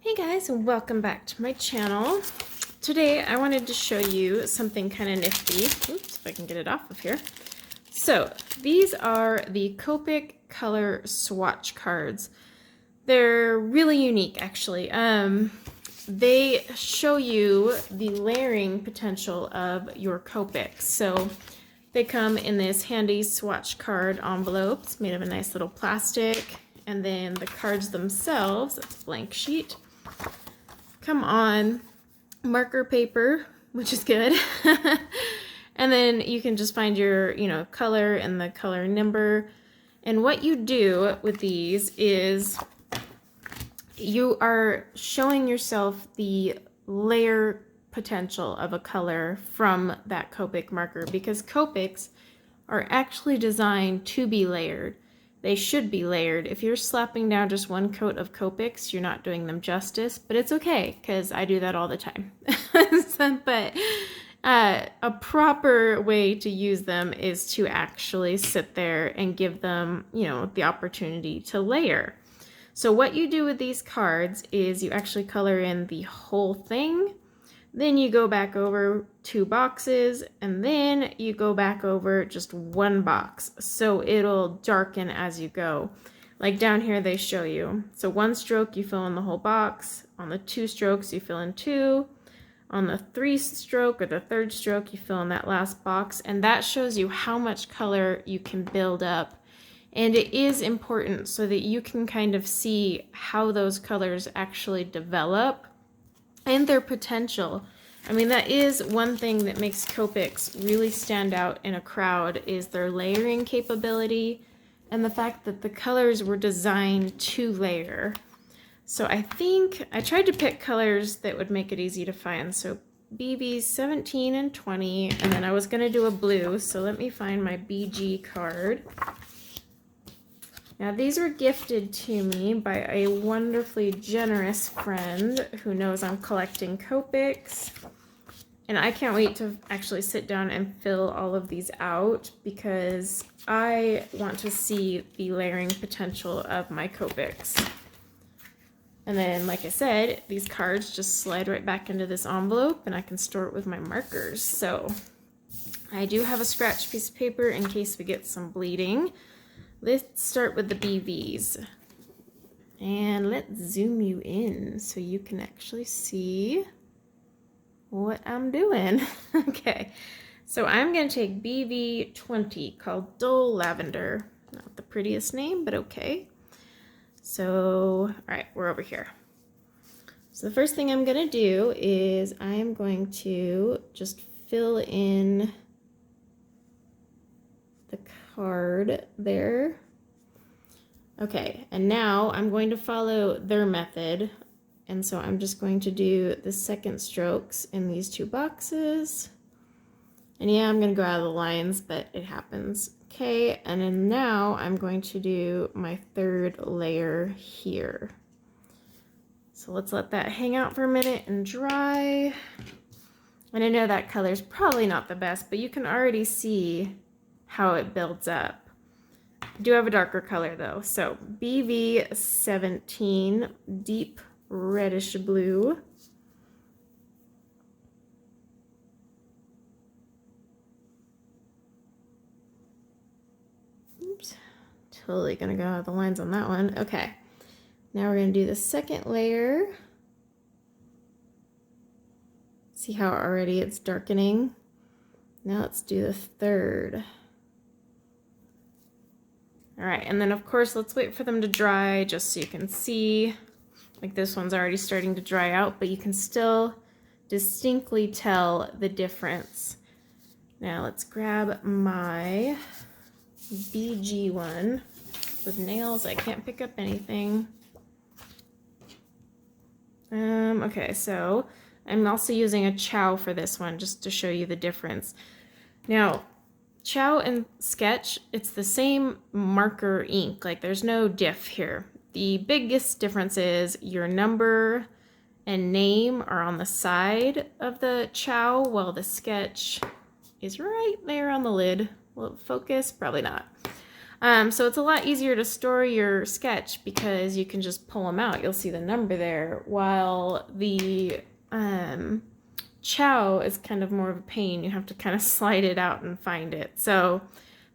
Hey guys, and welcome back to my channel. Today I wanted to show you something kind of nifty. Oops, if I can get it off of here. So these are the Copic color swatch cards. They're really unique actually. They show you the layering potential of your Copics. So they come in this handy swatch card envelope. It's made of a nice little plastic. And then the cards themselves, it's a blank sheet, come on marker paper, which is good. And then you can just find your, color and the color number. And what you do with these is you are showing yourself the layer potential of a color from that Copic marker, because Copics are actually designed to be layered. They should be layered. If you're slapping down just one coat of Copics, you're not doing them justice, but it's okay because I do that all the time. But a proper way to use them is to actually sit there and give them, the opportunity to layer. So what you do with these cards is you actually color in the whole thing. Then you go back over 2 boxes, and then you go back over just 1 box. So it'll darken as you go. Like down here they show you. So 1 stroke you fill in the whole box. On the 2 strokes you fill in 2. On the 3 stroke or the 3rd stroke you fill in that last box. And that shows you how much color you can build up. And it is important so that you can kind of see how those colors actually develop and their potential. I mean, that is one thing that makes Copics really stand out in a crowd, is their layering capability and the fact that the colors were designed to layer. So I think I tried to pick colors that would make it easy to find. So BB 17 and 20, and then I was going to do a blue. So let me find my BG card. Now these were gifted to me by a wonderfully generous friend who knows I'm collecting Copics. And I can't wait to actually sit down and fill all of these out because I want to see the layering potential of my Copics. And then, like I said, these cards just slide right back into this envelope and I can store it with my markers. So I do have a scratch piece of paper in case we get some bleeding. Let's start with the BVs. And let's zoom you in so you can actually see what I'm doing. Okay, so I'm going to take BV 20 called Dull Lavender. Not the prettiest name, but okay. So, all right, we're over here. So the first thing I'm going to do is I'm going to just fill in the card there. Okay, and now I'm going to follow their method, and so I'm just going to do the 2nd strokes in these 2 boxes. And yeah, I'm going to go out of the lines, but it happens. Okay, and then now I'm going to do my 3rd layer here. So let's let that hang out for a minute and dry. And I know that color's probably not the best, but you can already see how it builds up. I do have a darker color though. So BV 17, deep reddish blue. Oops, totally gonna go out of the lines on that one. Okay, now we're gonna do the 2nd layer. See how already it's darkening? Now let's do the 3rd. All right, and then of course, let's wait for them to dry just so you can see. Like this one's already starting to dry out, but you can still distinctly tell the difference. Now let's grab my BG one. With nails, I can't pick up anything. Okay, so I'm also using a Chow for this one just to show you the difference. Now, Chow and Sketch, it's the same marker ink, like there's no diff here. The biggest difference is your number and name are on the side of the Chow, while the Sketch is right there on the lid. Will it focus? Probably not. So it's a lot easier to store your sketch because you can just pull them out. You'll see the number there, while the chow is kind of more of a pain. You have to kind of slide it out and find it. So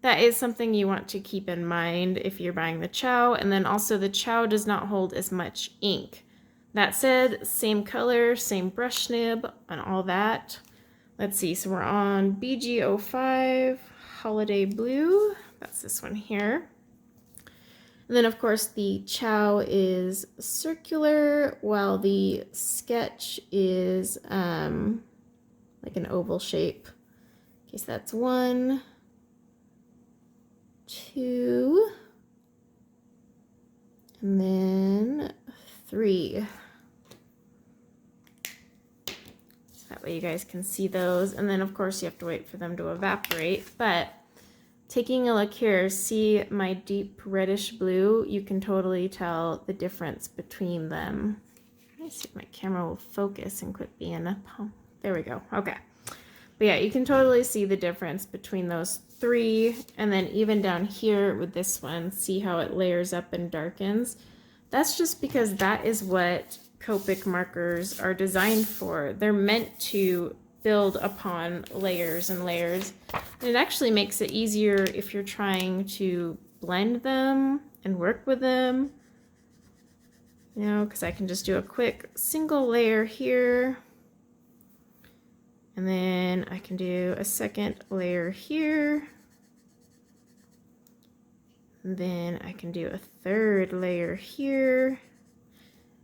that is something you want to keep in mind if you're buying the chow. And then also the chow does not hold as much ink. That said, same color, same brush nib, and all that. Let's see, so we're on BG05 Holiday Blue. That's this one here. And then of course the chow is circular, while the sketch is like an oval shape. Okay, so that's 1, 2, and then 3. So that way you guys can see those. And then of course you have to wait for them to evaporate. But taking a look here, see my deep reddish blue? You can totally tell the difference between them. Let me see if my camera will focus and quit being up. Oh, there we go. Okay. But yeah, you can totally see the difference between those 3. And then even down here with this one, see how it layers up and darkens? That's just because that is what Copic markers are designed for. They're meant to build upon layers and layers. And it actually makes it easier if you're trying to blend them and work with them. You know, because I can just do a quick single layer here. And then I can do a second layer here. And then I can do a third layer here.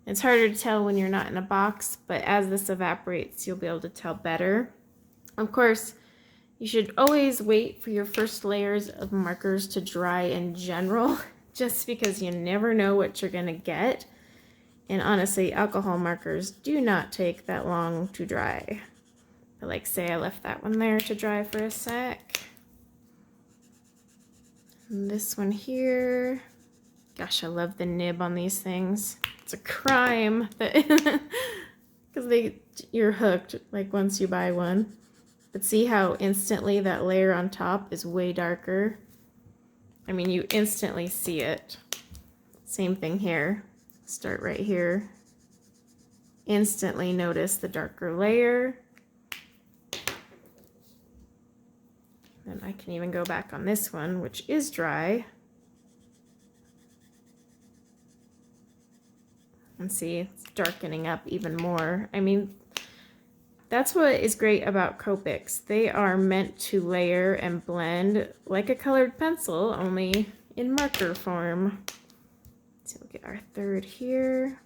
It's harder to tell when you're not in a box, but as this evaporates, you'll be able to tell better. Of course, you should always wait for your first layers of markers to dry in general, just because you never know what you're going to get. And honestly, alcohol markers do not take that long to dry. But like say I left that one there to dry for a sec. And this one here. Gosh, I love the nib on these things. It's a crime that because you're hooked like once you buy one. But see how instantly that layer on top is way darker? I mean, you instantly see it. Same thing here. Start right here. Instantly notice the darker layer. And I can even go back on this one, which is dry. And see, it's darkening up even more. I mean, that's what is great about Copics. They are meant to layer and blend like a colored pencil, only in marker form. So we'll get our third here.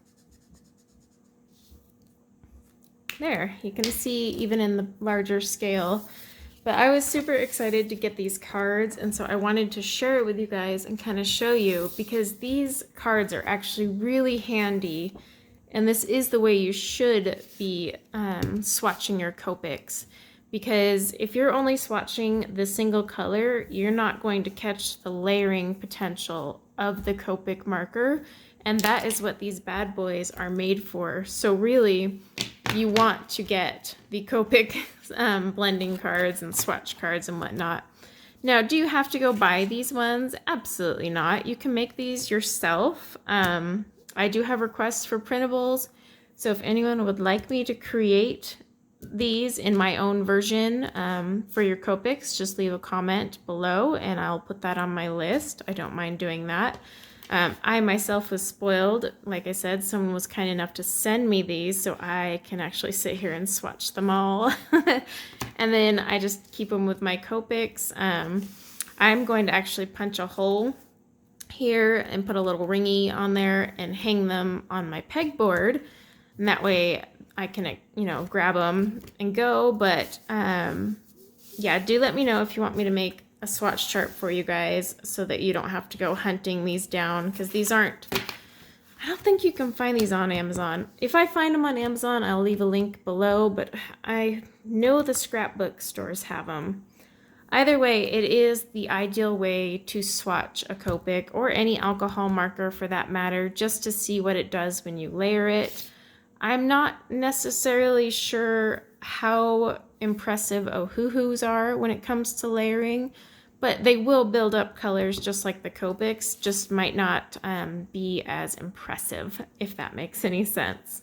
There, you can see even in the larger scale. But I was super excited to get these cards, and so I wanted to share it with you guys and kind of show you, because these cards are actually really handy, and this is the way you should be swatching your Copics, because if you're only swatching the single color, you're not going to catch the layering potential of the Copic marker, and that is what these bad boys are made for. So really, you want to get the Copic blending cards and swatch cards and whatnot. Now, do you have to go buy these ones? Absolutely not. You can make these yourself. I do have requests for printables, so if anyone would like me to create these in my own version for your Copics, just leave a comment below and I'll put that on my list. I don't mind doing that. I myself was spoiled. Like I said, someone was kind enough to send me these so I can actually sit here and swatch them all. And then I just keep them with my Copics. I'm going to actually punch a hole here and put a little ringy on there and hang them on my pegboard. And that way I can, you know, grab them and go. But yeah, do let me know if you want me to make a swatch chart for you guys so that you don't have to go hunting these down, because these aren't, I don't think you can find these on Amazon. If I find them on Amazon, I'll leave a link below, but I know the scrapbook stores have them. Either way, it is the ideal way to swatch a Copic or any alcohol marker for that matter, just to see what it does when you layer it. I'm not necessarily sure how impressive Ohuhus are when it comes to layering, but they will build up colors just like the Copics, just might not be as impressive, if that makes any sense.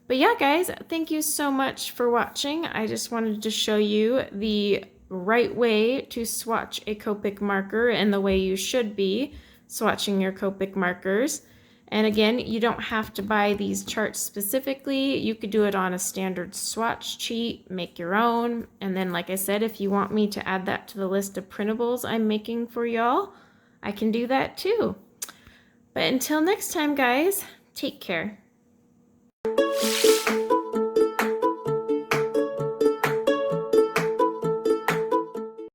But yeah, guys, thank you so much for watching. I just wanted to show you the right way to swatch a Copic marker and the way you should be swatching your Copic markers. And again, you don't have to buy these charts specifically. You could do it on a standard swatch sheet, make your own. And then, like I said, if you want me to add that to the list of printables I'm making for y'all, I can do that too. But until next time, guys, take care.